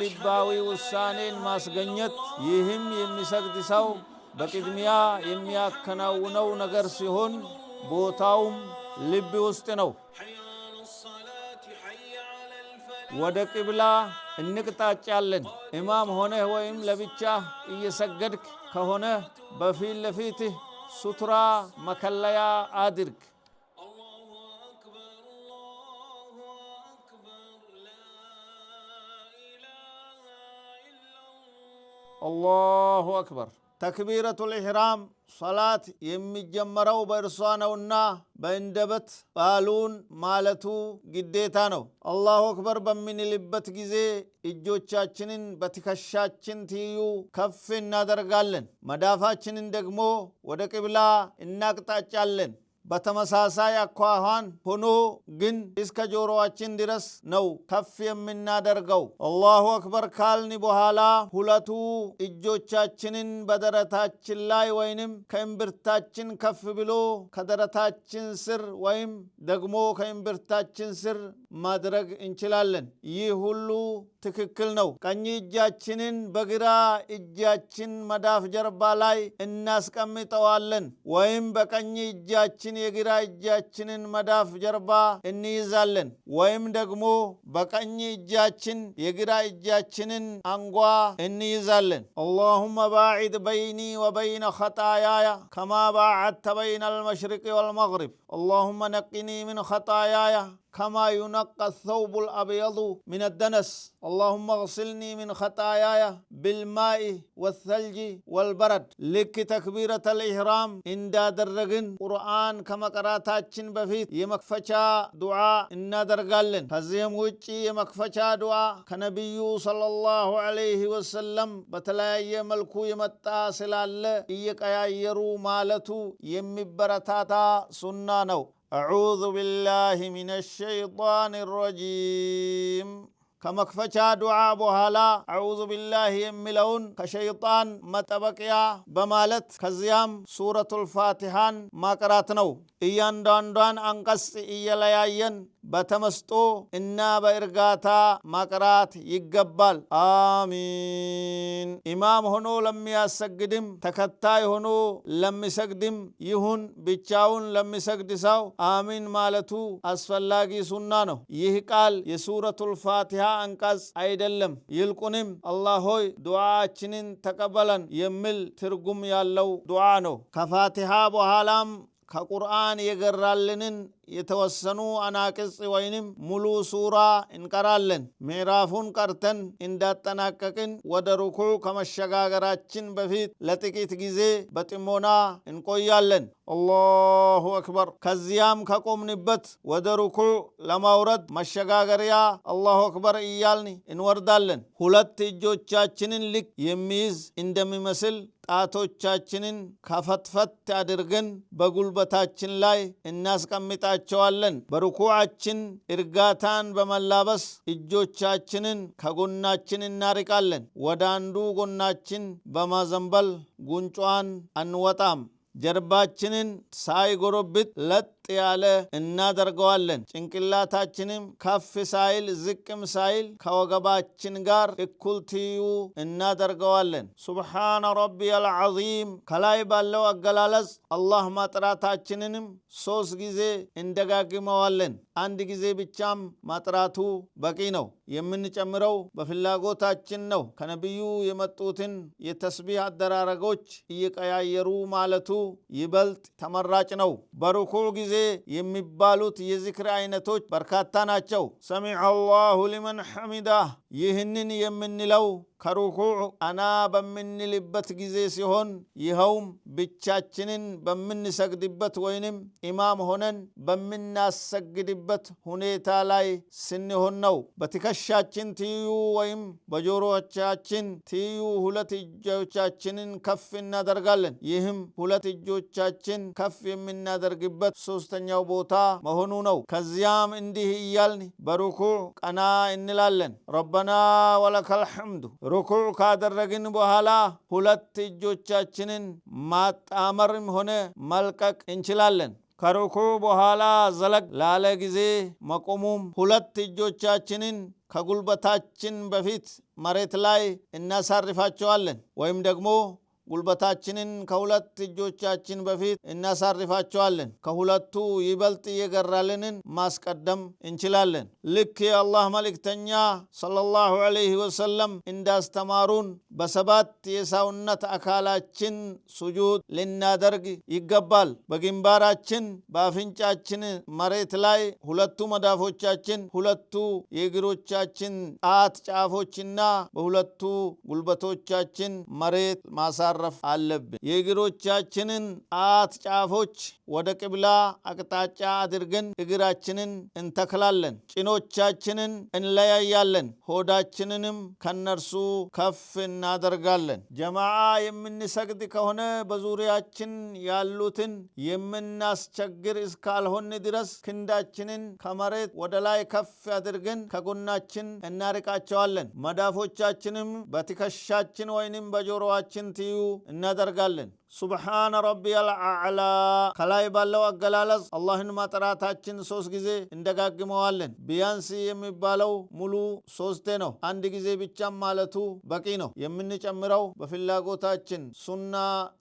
ልባዊ ውሳኔን ማስገኘት ይህም የሚሰግድ ሰው በቅድሚያ የሚያከናውነው ነገር ሲሆን ቦታውም ልብ ውስጥ ነው። ወደ ቂብላ እንቅጣጫለን። ኢማም ሆነህ ወይም ለብቻ እየሰገድክ ከሆነ በፊት ለፊትህ ሱትራ መከለያ አድርግ። አላሁ አክበር። ተክቢረቱል ኢሕራም ሶላት የሚጀመረው በእርሷ ነውና በእንደበት ቃሉን ማለቱ ግዴታ ነው። አላሁ አክበር በምንልበት ጊዜ እጆቻችንን በትከሻችን ትይዩ ከፍ እናደርጋለን። መዳፋችንን ደግሞ ወደ ቂብላ እናቅጣጫለን። በተመሳሳይ አኳኋን ሆኖ ግን እስከ ጆሮአችን ድረስ ነው ከፍ የምናደርገው። አላሁ አክበር ካልን በኋላ ሁለቱ እጆቻችንን በደረታችን ላይ ወይንም ከእምብርታችን ከፍ ብሎ ከደረታችን ስር ወይም ደግሞ ከእምብርታችን ስር ማድረግ እንችላለን። ይህ ሁሉ ትክክል ነው። ቀኝ እጃችንን በግራ እጃችን መዳፍ ጀርባ ላይ እናስቀምጠዋለን ወይም በቀኝ እጃችን የግራ እጃችንን መዳፍ ጀርባ እንይዛለን ወይም ደግሞ በቀኝ እጃችን የግራ እጃችንን አንጓ እንይዛለን። አላሁመ ባዒድ በይኒ ወበይነ ኸጣያያ ከማ ባዓድተ በይነ አልመሽሪቅ ወልመግሪብ አላሁመ ነቂኒ ምን ኸጣያያ كما ينقى الثوب الأبيض من الدنس اللهم اغسلني من خطاياي بالماء والثلج والبرد. لك تكبيرة الإحرام إن درجن قرآن كما قراتاتشن بفيت يمكفشا دعاء إن درجالن هزيم وجي يمكفشا دعاء كنبي صلى الله عليه وسلم بتلاي ملكو يمتا سلال إيك يرو مالتو يمبرتاتا سنانو. أعوذ بالله من الشيطان الرجيم كمكفشا دعاء بوهالا أعوذ بالله يملون كشيطان متبقيا بمالت كزيام سورة الفاتحان ما قراتنو إيان دان أنقص إيلايين በተመስጦ እና በእርጋታ ማቅራት ይገባል። አሚን። ኢማም ሆኖ ለሚያሰግድም ተከታይ ሆኖ ለሚሰግድም ይሁን ብቻውን ለሚሰግድ ሰው አሚን ማለቱ አስፈላጊ ሱና ነው። ይህ ቃል የሱረቱል ፋቲሃ አንቀጽ አይደለም። ይልቁንም አላህ ሆይ ዱዓችንን ተቀበለን የሚል ትርጉም ያለው ዱዓ ነው። ከፋቲሃ በኋላም ከቁርአን የገራልንን የተወሰኑ አናቅጽ ወይንም ሙሉ ሱራ እንቀራለን። ምዕራፉን ቀርተን እንዳጠናቀቅን ወደ ሩኩዕ ከመሸጋገራችን በፊት ለጥቂት ጊዜ በጥሞና እንቆያለን። አላሁ አክበር። ከዚያም ከቆምንበት ወደ ሩኩዕ ለማውረድ መሸጋገሪያ አላሁ አክበር እያልን እንወርዳለን። ሁለት እጆቻችንን ልክ የሚይዝ እንደሚመስል ጣቶቻችንን ከፈትፈት አድርገን በጉልበታችን ላይ እናስቀምጣቸዋለን። በሩኩዓችን እርጋታን በመላበስ እጆቻችንን ከጎናችን እናርቃለን። ወደ አንዱ ጎናችን በማዘንበል ጉንጯን አንወጣም። ጀርባችንን ሳይጎረብጥ ለጥ ያለ እናደርገዋለን። ጭንቅላታችንም ከፍ ሳይል ዝቅም ሳይል ከወገባችን ጋር እኩል ትይዩ እናደርገዋለን። ሱብሓነ ረቢየል ዐዚም ከላይ ባለው አገላለጽ አላህ ማጥራታችንንም 3 ጊዜ እንደጋግመዋለን። አንድ ጊዜ ብቻም ማጥራቱ በቂ ነው። የምንጨምረው በፍላጎታችን ነው። ከነቢዩ የመጡትን የተስቢህ አደራረጎች እየቀያየሩ ማለቱ ይበልጥ ተመራጭ ነው። በሩኩዕ ጊዜ የሚባሉት የዚክር አይነቶች በርካታ ናቸው። ሰሚዐ አላሁ ሊመን ሐሚዳህ ይህንን የምንለው ከሩኩዕ አና በምንልበት ጊዜ ሲሆን ይኸውም ብቻችንን በምንሰግድበት ወይንም ኢማም ሆነን በምናሰግድበት ሁኔታ ላይ ስንሆን ነው። በትከሻችን ትይዩ ወይም በጆሮቻችን ትይዩ ሁለት እጆቻችንን ከፍ እናደርጋለን። ይህም ሁለት እጆቻችን ከፍ የምናደርግበት ሶስተኛው ቦታ መሆኑ ነው። ከዚያም እንዲህ እያልን በሩኩዕ ቀና እንላለን። ረበና ወለከል ሐምዱ ሩኩዕ ካደረግን በኋላ ሁለት እጆቻችንን ማጣመርም ሆነ መልቀቅ እንችላለን። ከሩኩዕ በኋላ ዘለግ ላለ ጊዜ መቆሙም ሁለት እጆቻችንን ከጉልበታችን በፊት መሬት ላይ እናሳርፋቸዋለን ወይም ደግሞ ጉልበታችንን ከሁለት እጆቻችን በፊት እናሳርፋቸዋለን። ከሁለቱ ይበልጥ የገራልንን ማስቀደም እንችላለን። ልክ የአላህ መልእክተኛ ሰለላሁ ዐለይሂ ወሰለም እንዳስተማሩን በሰባት የሰውነት አካላችን ሱጁድ ልናደርግ ይገባል። በግንባራችን፣ በአፍንጫችን መሬት ላይ ሁለቱ መዳፎቻችን፣ ሁለቱ የእግሮቻችን ጣት ጫፎችና በሁለቱ ጉልበቶቻችን መሬት ማሳረፍ አለብን። የእግሮቻችንን ጣት ጫፎች ወደ ቂብላ አቅጣጫ አድርገን እግራችንን እንተክላለን። ጭኖቻችንን እንለያያለን። ሆዳችንንም ከነርሱ ከፍ እናደርጋለን። ጀማዓ የምንሰግድ ከሆነ በዙሪያችን ያሉትን የምናስቸግር እስካልሆን ድረስ ክንዳችንን ከመሬት ወደ ላይ ከፍ አድርገን ከጎናችን እናርቃቸዋለን። መዳፎቻችንም በትከሻችን ወይንም በጆሮአችን ትዩ እናደርጋለን። ሱብሓነ ረቢየል አዕላ ከላይ ባለው አገላለጽ አላህን ማጥራታችን 3 ጊዜ እንደጋግመዋለን። ቢያንስ የሚባለው ሙሉ 3 ነው። አንድ ጊዜ ብቻም ማለቱ በቂ ነው። የምንጨምረው በፍላጎታችን ሱና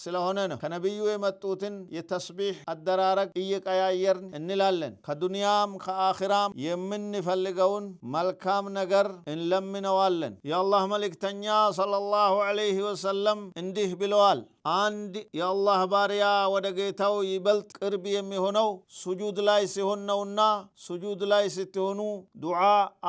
ስለሆነ ነው። ከነቢዩ የመጡትን የተስቢህ አደራረግ እየቀያየርን እንላለን። ከዱንያም ከአኺራም የምንፈልገውን መልካም ነገር እንለምነዋለን። የአላህ መልእክተኛ ሰለላሁ ዐለይሂ ወሰለም እንዲህ ብለዋል። አንድ የአላህ ባሪያ ወደ ጌታው ይበልጥ ቅርብ የሚሆነው ሱጁድ ላይ ሲሆን ነውና ሱጁድ ላይ ስትሆኑ ዱዓ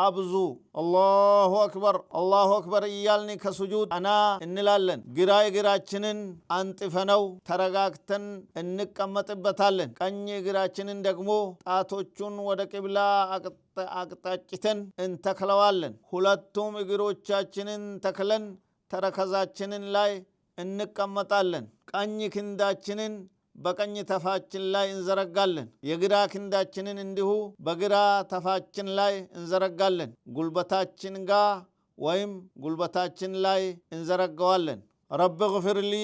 አብዙ። አላሁ አክበር አላሁ አክበር እያልን ከሱጁድ አና እንላለን። ግራ እግራችንን አንጥፈነው ተረጋግተን እንቀመጥበታለን። ቀኝ እግራችንን ደግሞ ጣቶቹን ወደ ቂብላ አቅጣጭተን እንተክለዋለን። ሁለቱም እግሮቻችንን ተክለን ተረከዛችንን ላይ እንቀመጣለን። ቀኝ ክንዳችንን በቀኝ ተፋችን ላይ እንዘረጋለን። የግራ ክንዳችንን እንዲሁ በግራ ተፋችን ላይ እንዘረጋለን። ጉልበታችን ጋር ወይም ጉልበታችን ላይ እንዘረጋዋለን። ረብ ግፍር ሊ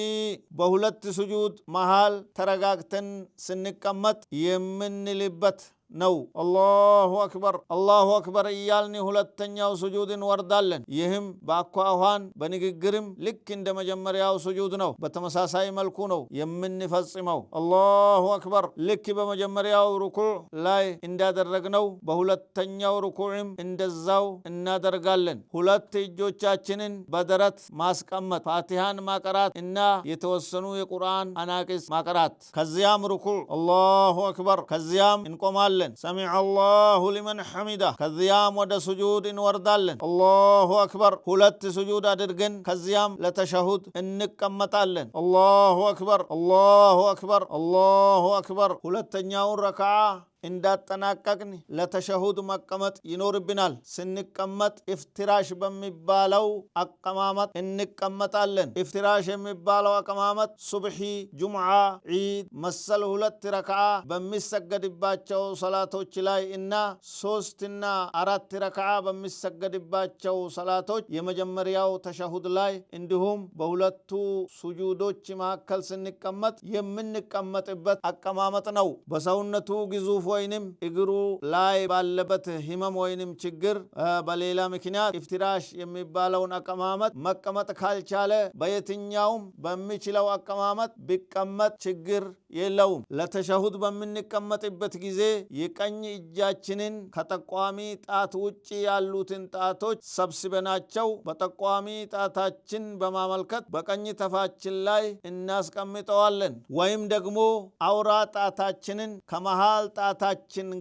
በሁለት ሱጁድ መሃል ተረጋግተን ስንቀመጥ የምንልበት ነው። አላሁ አክበር አላሁ አክበር እያልን ሁለተኛው ሱጁድ እንወርዳለን። ይህም በአኳኋን በንግግርም ልክ እንደ መጀመሪያው ሱጁድ ነው። በተመሳሳይ መልኩ ነው የምንፈጽመው። አላሁ አክበር ልክ በመጀመሪያው ሩኩዕ ላይ እንዳደረግነው በሁለተኛው ሩኩዕም እንደዛው እናደርጋለን። ሁለት እጆቻችንን በደረት ማስቀመጥ፣ ፋቲሃን ማቀራት እና የተወሰኑ የቁርአን አናቅስ ማቀራት። ከዚያም ሩኩዕ አላሁ አክበር፣ ከዚያም እንቆማለን። ሰሚዐ አላሁ ሊመን ሐሚዳ። ከዚያም ወደ ሱጁድ እንወርዳለን። አላሁ አክበር ሁለት ሱጁድ አድርገን ከዚያም ለተሸሁድ እንቀመጣለን። አላሁ አክበር አላሁ አክበር አላሁ አክበር። ሁለተኛውን ረክዓ እንዳጠናቀቅን ለተሸሁድ መቀመጥ ይኖርብናል። ስንቀመጥ ኢፍትራሽ በሚባለው አቀማመጥ እንቀመጣለን። ኢፍትራሽ የሚባለው አቀማመጥ ሱብሒ፣ ጁምዓ፣ ዒድ መሰል 2 ረክዓ በሚሰገድባቸው ሰላቶች ላይ እና 3 እና 4 ረክዓ በሚሰገድባቸው ሰላቶች የመጀመሪያው ተሸሁድ ላይ እንዲሁም በሁለቱ ሱጁዶች መካከል ስንቀመጥ የምንቀመጥበት አቀማመጥ ነው። በሰውነቱ ግዙፍ ወይንም እግሩ ላይ ባለበት ህመም ወይንም ችግር በሌላ ምክንያት ኢፍትራሽ የሚባለውን አቀማመጥ መቀመጥ ካልቻለ በየትኛውም በሚችለው አቀማመጥ ቢቀመጥ ችግር የለውም። ለተሸሁድ በምንቀመጥበት ጊዜ የቀኝ እጃችንን ከጠቋሚ ጣት ውጭ ያሉትን ጣቶች ሰብስበናቸው በጠቋሚ ጣታችን በማመልከት በቀኝ ተፋችን ላይ እናስቀምጠዋለን። ወይም ደግሞ አውራ ጣታችንን ከመሃል ጣታችን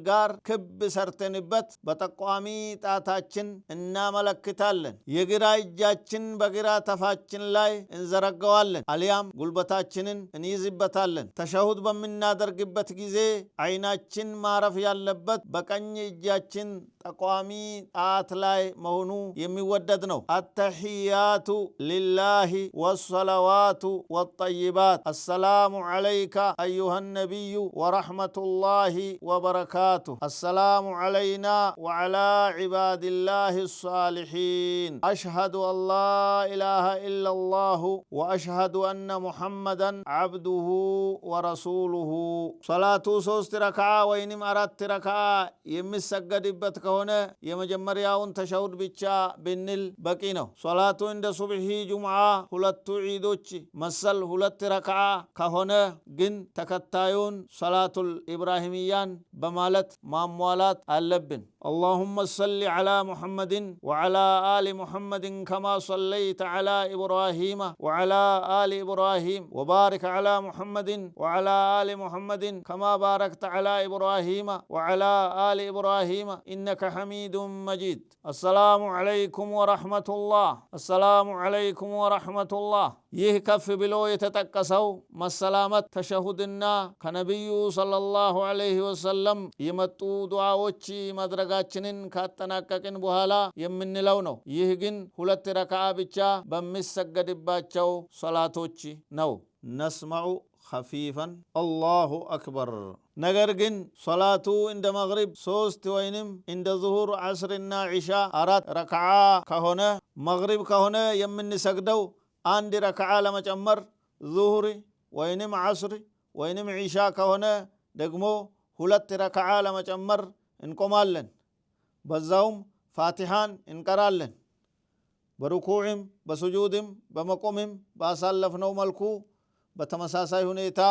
ጋር ክብ ሰርተንበት በጠቋሚ ጣታችን እናመለክታለን። የግራ እጃችን በግራ ተፋችን ላይ እንዘረጋዋለን፣ አሊያም ጉልበታችንን እንይዝበታለን። ተሸሁድ በምናደርግበት ጊዜ አይናችን ማረፍ ያለበት በቀኝ እጃችን ጠቋሚ ጣት ላይ መሆኑ የሚወደድ ነው። አተሕያቱ ሊላሂ ወሰለዋቱ ወጠይባት አሰላሙ ዐለይከ አዩሃ ነቢዩ ወረሕመቱላሂ وبركاته. السلام علينا وعلى عباد الله الصالحين. أشهد أن لا إله إلا الله وأشهد أن محمدا عبده ورسوله. صلاة سوست ركعة وينم أردت ركعة يمسجد بتك هنا يمجمرياون تشهد بيتشا بنل بكينو. صلاة عند صبحي جمعة هلت عيدوش مسل هلت ركعة كهنا جن تكتايون صلاة الإبراهيميان بمالت ماموالات اللبن. اللهم صل على محمد وعلى آل محمد كما صليت على إبراهيم وعلى آل إبراهيم وبارك على محمد وعلى آل محمد كما باركت على إبراهيم وعلى آل إبراهيم إنك حميد مجيد. السلام عليكم ورحمة الله. السلام عليكم ورحمة الله. يهكف بلو يتتكسو ما السلامة تشهدنا كنبي صلى الله عليه وسلم يمتو دعاوچي مدرقاتشنين كاتناككن بحالا يمن لونو. يهجن هلت ركعة بچا بمسجد باچو صلاتوچي نو. نسمع خفيفا الله أكبر. نغرغن صلاة عند مغرب سوست وينم عند ظهور عصرنا عشاء أراد ركعة كهنا مغرب كهنا يمن سجدو عند ركعة لما جمر ظهري وينم عصري وينم عشاء كهنا دقمو هلت ركعة لما جمر انقمالن بزاوم فاتحان انقرالن بركوعم بسجودم بمقومم باسالفنو ملكو بتمساساي هنيتا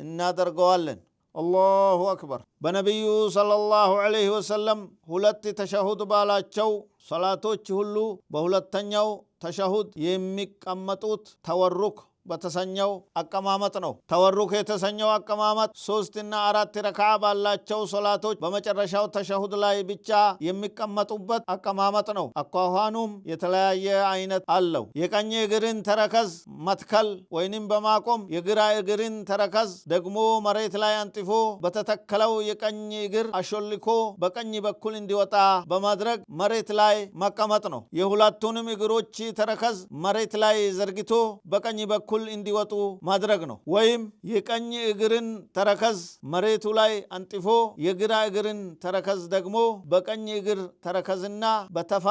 إنا درقوالن. الله أكبر. بنبي صلى الله عليه وسلم هلت تشهد بالاچو صلاتوچ هلو بهلتنيو تشهد يمك أمتوت تورك بتسنيو أكمامت نو. تورك يتسنيو أكمامت سوستنا أرات ركعة بالاچو صلاتوچ بمچرشاو تشهد لاي بچا يمك أمتوبت أكمامت نو. أقوهانوم يتلاي عينت اللو. يكني اگرين تركز متكل وينم بماكم يگرا اگرين تركز دقمو مريت لاي انتفو بتتكلو يكني اگر أشولكو بكني بكل انديوتا بمدرق مريت لاي مكامت نو. يهولاتونم اگروچي تركز مريت لاي زرگتو بكني بكل እንዲወጡ ማድረግ ነው። ወይም የቀኝ እግርን ተረከዝ መሬቱ ላይ አንጥፎ የግራ እግርን ተረከዝ ደግሞ በቀኝ እግር ተረከዝና በተፋ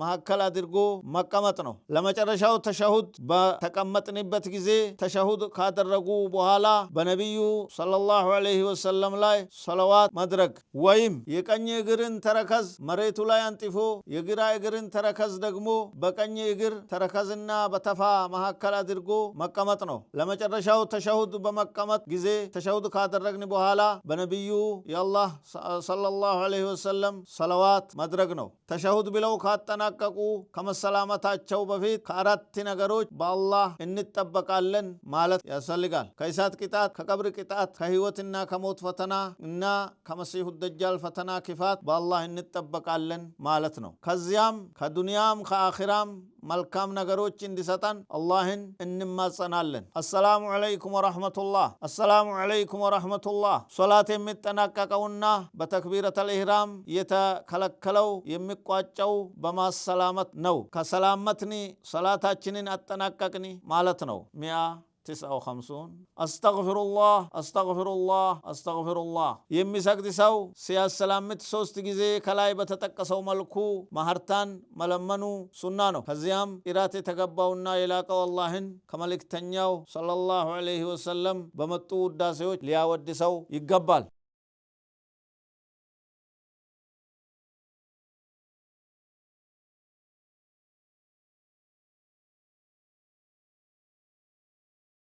መሐከል አድርጎ መቀመጥ ነው። ለመጨረሻው ተሸሁድ በተቀመጥንበት ጊዜ ተሸሁድ ካደረጉ በኋላ በነብዩ ሰለላሁ ዐለይሂ ወሰለም ላይ ሰለዋት ማድረግ ወይም የቀኝ እግርን ተረከዝ መሬቱ ላይ አንጥፎ የግራ እግርን ተረከዝ ደግሞ በቀኝ እግር ተረከዝና በተፋ መሐከል አድርጎ መቀመጥ ነው። ለመጨረሻው ተሸሁድ በመቀመጥ ጊዜ ተሸሁድ ካደረግን በኋላ በነብዩ የአላህ ሰለላሁ ዐለይሂ ወሰለም ሰለዋት ማድረግ ነው። ተሸሁድ ብለው ካጠናቀቁ ከመሰላመታቸው በፊት ከአራት ነገሮች በአላህ እንጠበቃለን ማለት ያስፈልጋል። ከእሳት ቅጣት፣ ከቀብር ቅጣት፣ ከህይወትና ከሞት ፈተና እና ከመሲሁ ደጃል ፈተና ክፋት በአላህ እንጠበቃለን ማለት ነው። ከዚያም ከዱንያም ከአኺራም መልካም ነገሮች እንዲሰጠን አላህን እንማጸናለን። አሰላሙ አለይኩም ወራህመቱላህ። አሰላሙ አለይኩም ወራህመቱላህ። ሶላት የሚጠናቀቀውና በተክቢረተል ኢህራም የተከለከለው የሚቋጨው በማሰላመት ነው። ከሰላመትኒ ሰላታችንን አጠናቀቅኒ ማለት ነው። 159 አስተግፊሩላህ አስተግፊሩላህ አስተግፊሩላህ የሚሰግድ ሰው ሲያሰላምት 3 ጊዜ ከላይ በተጠቀሰው መልኩ ማህርታን መለመኑ ሱና ነው። ከዚያም ኢራት የተገባውና የላቀው አላህን ከመልእክተኛው ሰለላሁ ዐለይሂ ወሰለም በመጡ ውዳሴዎች ሊያወድሰው ይገባል።